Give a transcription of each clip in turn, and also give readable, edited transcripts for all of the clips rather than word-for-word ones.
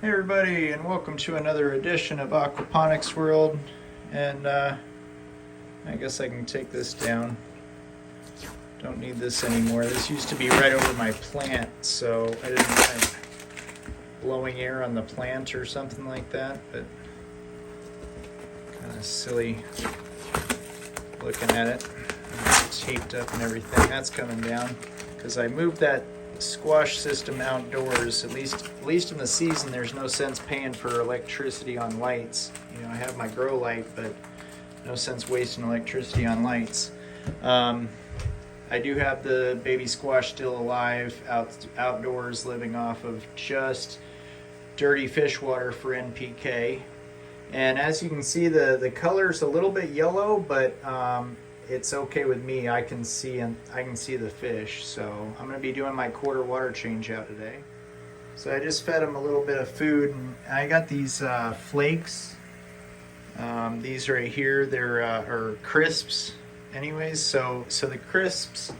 Hey everybody, and welcome to another edition of Aquaponics World. And I guess I can take this down. Don't need this anymore. This used to be right over my plant, so I didn't want it blowing air on the plant or something like that. But kind of silly looking at it. It's taped up and everything. That's coming down because I moved that squash system outdoors. At least in the season, there's no sense paying for electricity on lights. You know, I have my grow light, but no sense wasting electricity on lights. I do have the baby squash still alive outdoors, living off of just dirty fish water for NPK. And as you can see, the color's a little bit yellow, but it's okay with me. I can see the fish. So I'm going to be doing my quarter water change out today. So I just fed them a little bit of food, and I got these flakes. These right here, they're are crisps. Anyways, so the crisps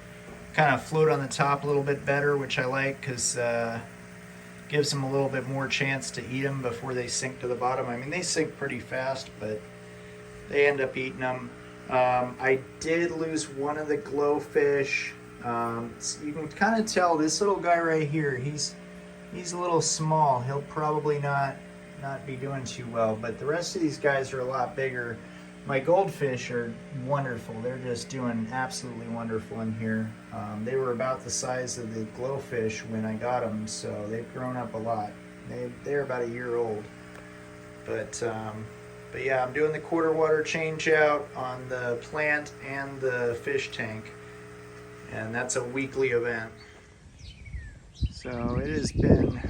kind of float on the top a little bit better, which I like because gives them a little bit more chance to eat them before they sink to the bottom. I mean, they sink pretty fast, but they end up eating them. I did lose one of the glowfish. So you can kind of tell this little guy right here, he's a little small. He'll probably not be doing too well, but the rest of these guys are a lot bigger. My goldfish are wonderful. They're just doing absolutely wonderful in here. They were about the size of the glowfish when I got them, so they've grown up a lot. They're about a year old. But yeah, I'm doing the quarter water change out on the plant and the fish tank, and that's a weekly event. So it has been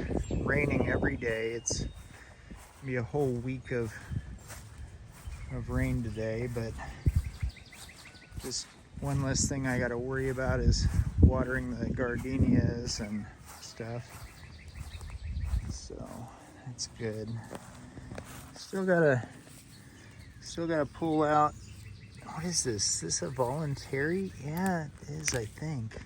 raining every day. It's gonna be a whole week of rain today, but just one less thing I got to worry about is watering the gardenias and stuff. So that's good. Still gotta pull out. What is this? Is this a voluntary? Yeah, it is, I think.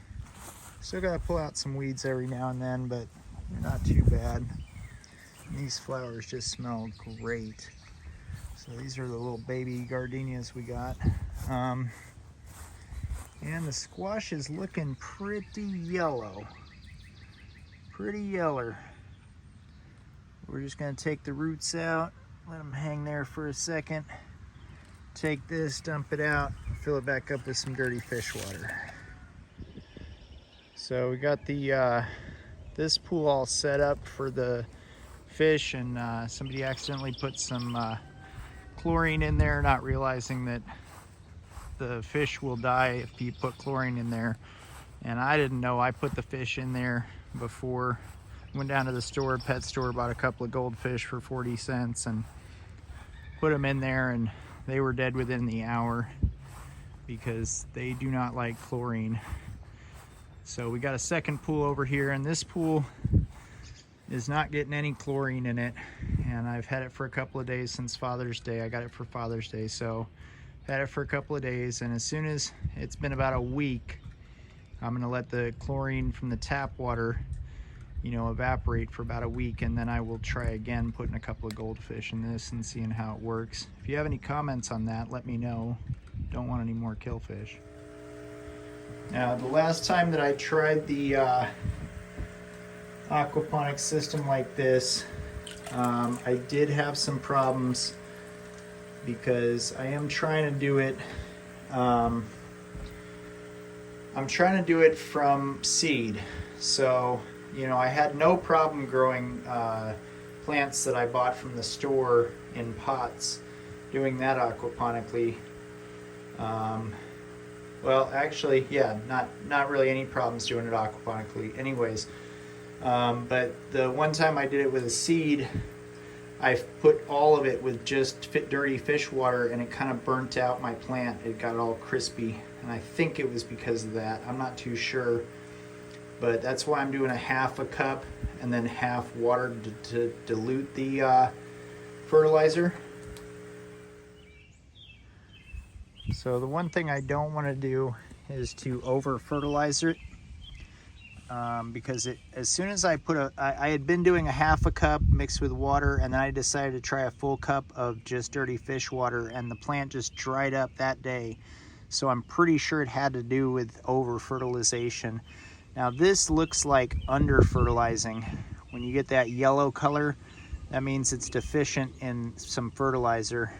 Still gotta pull out some weeds every now and then, but they're not too bad. And these flowers just smell great. So these are the little baby gardenias we got. And the squash is looking pretty yellow. Pretty yeller. We're just gonna take the roots out, let them hang there for a second. Take this, dump it out, fill it back up with some dirty fish water. So we got the this pool all set up for the fish, and somebody accidentally put some chlorine in there, not realizing that the fish will die if you put chlorine in there. And I didn't know. I put the fish in there before. Went down to the store, pet store, bought a couple of goldfish for 40 cents and put them in there, and they were dead within the hour because they do not like chlorine. So we got a second pool over here, and this pool is not getting any chlorine in it, and I've had it for a couple of days since Father's Day. I got it for Father's Day, so had it for a couple of days, and as soon as it's been about a week, I'm gonna let the chlorine from the tap water, you know, evaporate for about a week, and then I will try again putting a couple of goldfish in this and seeing how it works. If you have any comments on that, let me know. Don't want any more killfish. Now, the last time that I tried the aquaponics system like this, I did have some problems because I am trying to do it. I'm trying to do it from seed. So, you know, I had no problem growing plants that I bought from the store in pots, doing that aquaponically. Well, actually, yeah, not really any problems doing it aquaponically. Anyways, but the one time I did it with a seed, I put all of it with just dirty fish water, and it kind of burnt out my plant. It got all crispy, and I think it was because of that. I'm not too sure, but that's why I'm doing a half a cup and then half water to dilute the fertilizer. So the one thing I don't want to do is to over fertilize it. because as soon as I put I had been doing a half a cup mixed with water, and then I decided to try a full cup of just dirty fish water, and the plant just dried up that day. So I'm pretty sure it had to do with over fertilization. Now this looks like under fertilizing. When you get that yellow color, that means it's deficient in some fertilizer.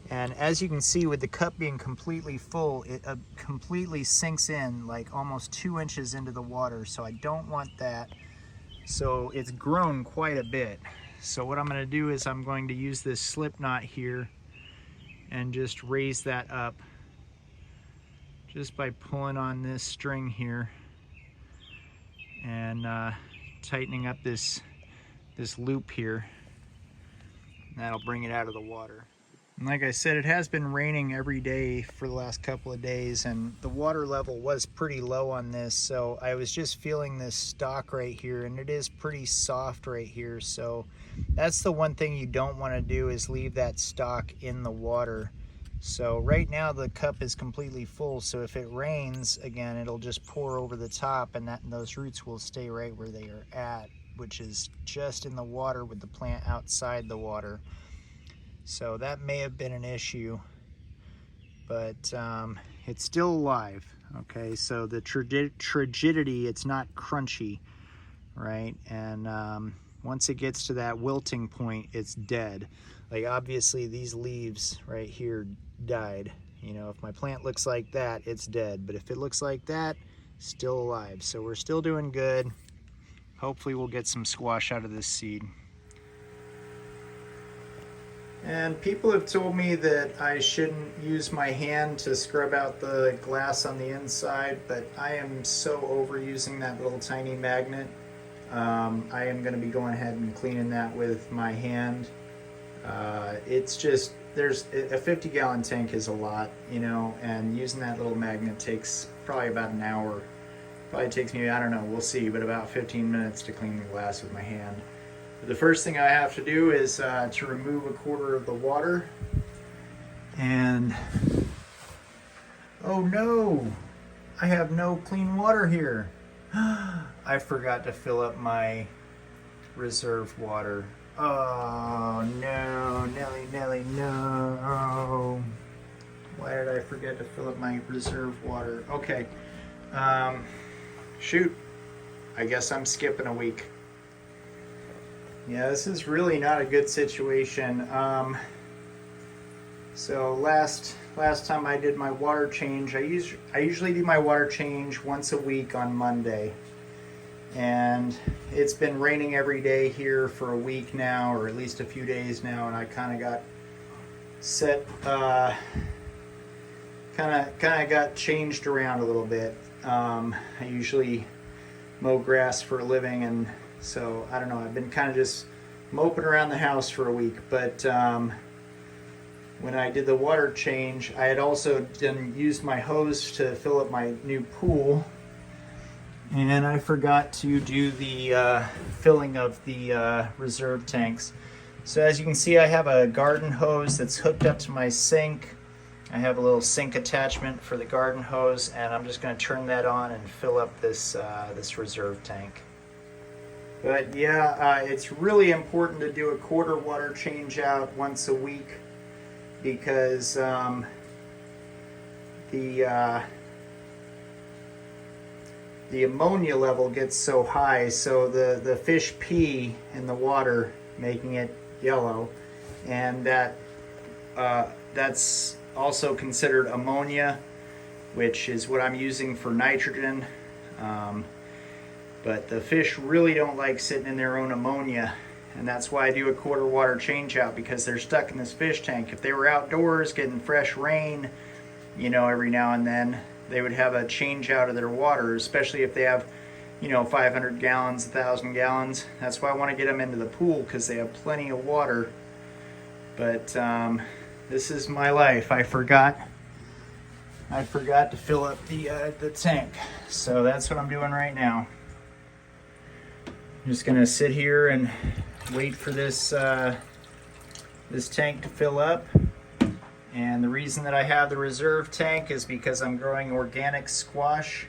And as you can see, with the cup being completely full, it completely sinks in like almost 2 inches into the water. So I don't want that. So it's grown quite a bit. So what I'm going to do is I'm going to use this slip knot here and just raise that up just by pulling on this string here and tightening up this loop here. And that'll bring it out of the water. And like I said, it has been raining every day for the last couple of days, and the water level was pretty low on this, so I was just feeling this stalk right here, and it is pretty soft right here. So that's the one thing you don't want to do, is leave that stalk in the water. So right now the cup is completely full, so if it rains again, it'll just pour over the top, and those roots will stay right where they are at, which is just in the water with the plant outside the water. So that may have been an issue, but it's still alive. Okay, so the trigidity, it's not crunchy, right? And once it gets to that wilting point, it's dead. Like obviously these leaves right here died. You know, if my plant looks like that, it's dead. But if it looks like that, still alive. So we're still doing good. Hopefully we'll get some squash out of this seed. And people have told me that I shouldn't use my hand to scrub out the glass on the inside, but I am so over using that little tiny magnet. I am going to be going ahead and cleaning that with my hand. It's just, there's a 50-gallon tank is a lot, you know, and using that little magnet takes probably about an hour. Probably takes me, I don't know, we'll see, but about 15 minutes to clean the glass with my hand. The first thing I have to do is to remove a quarter of the water. And oh no, I have no clean water here. I forgot to fill up my reserve water. Oh no, Nelly, no. Why did I forget to fill up my reserve water? Okay, shoot, I guess I'm skipping a week. Yeah, this is really not a good situation. So last time I did my water change, I usually do my water change once a week on Monday. And it's been raining every day here for a week now, or at least a few days now, and I kind of got set, kind of got changed around a little bit. I usually mow grass for a living, and so I don't know, I've been kind of just moping around the house for a week. But when I did the water change, I had also used my hose to fill up my new pool, and I forgot to do the filling of the reserve tanks. So as you can see, I have a garden hose that's hooked up to my sink. I have a little sink attachment for the garden hose, and I'm just going to turn that on and fill up this this reserve tank. But yeah, it's really important to do a quarter water change out once a week, because the ammonia level gets so high, so the fish pee in the water, making it yellow, and that's also considered ammonia, which is what I'm using for nitrogen. But the fish really don't like sitting in their own ammonia, and that's why I do a quarter water change out, because they're stuck in this fish tank. If they were outdoors getting fresh rain, you know, every now and then, they would have a change out of their water, especially if they have, you know, 500 gallons, 1,000 gallons. That's why I want to get them into the pool, because they have plenty of water. But this is my life. I forgot to fill up the tank, so that's what I'm doing right now. I'm just gonna sit here and wait for this this tank to fill up. And the reason that I have the reserve tank is because I'm growing organic squash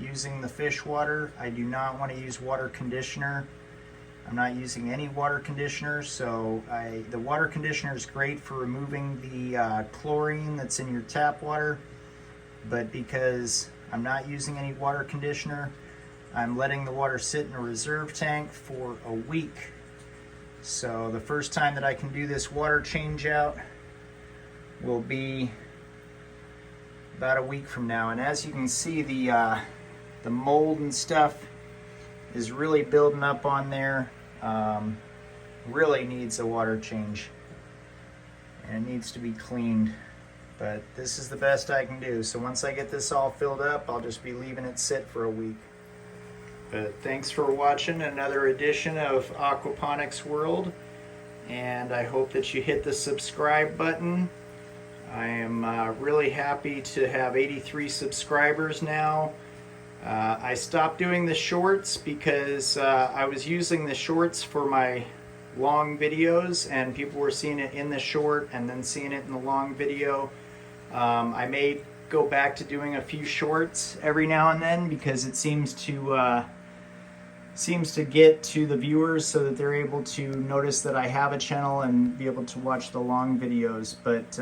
using the fish water. I do not want to use water conditioner. I'm not using any water conditioner, so the water conditioner is great for removing the chlorine that's in your tap water, but because I'm not using any water conditioner, I'm letting the water sit in a reserve tank for a week. So the first time that I can do this water change out will be about a week from now. And as you can see, the mold and stuff is really building up on there. Really needs a water change, and it needs to be cleaned, but this is the best I can do. So once I get this all filled up, I'll just be leaving it sit for a week. But thanks for watching another edition of Aquaponics World, and I hope that you hit the subscribe button. I am really happy to have 83 subscribers now. I stopped doing the shorts because I was using the shorts for my long videos, and people were seeing it in the short and then seeing it in the long video. I may go back to doing a few shorts every now and then because it seems to get to the viewers so that they're able to notice that I have a channel and be able to watch the long videos. But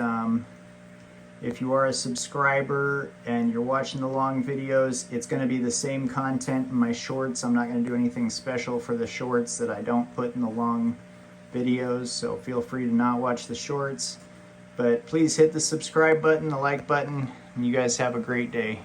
if you are a subscriber and you're watching the long videos, it's going to be the same content in my shorts. I'm not going to do anything special for the shorts that I don't put in the long videos, so feel free to not watch the shorts. But please hit the subscribe button, the like button, and you guys have a great day.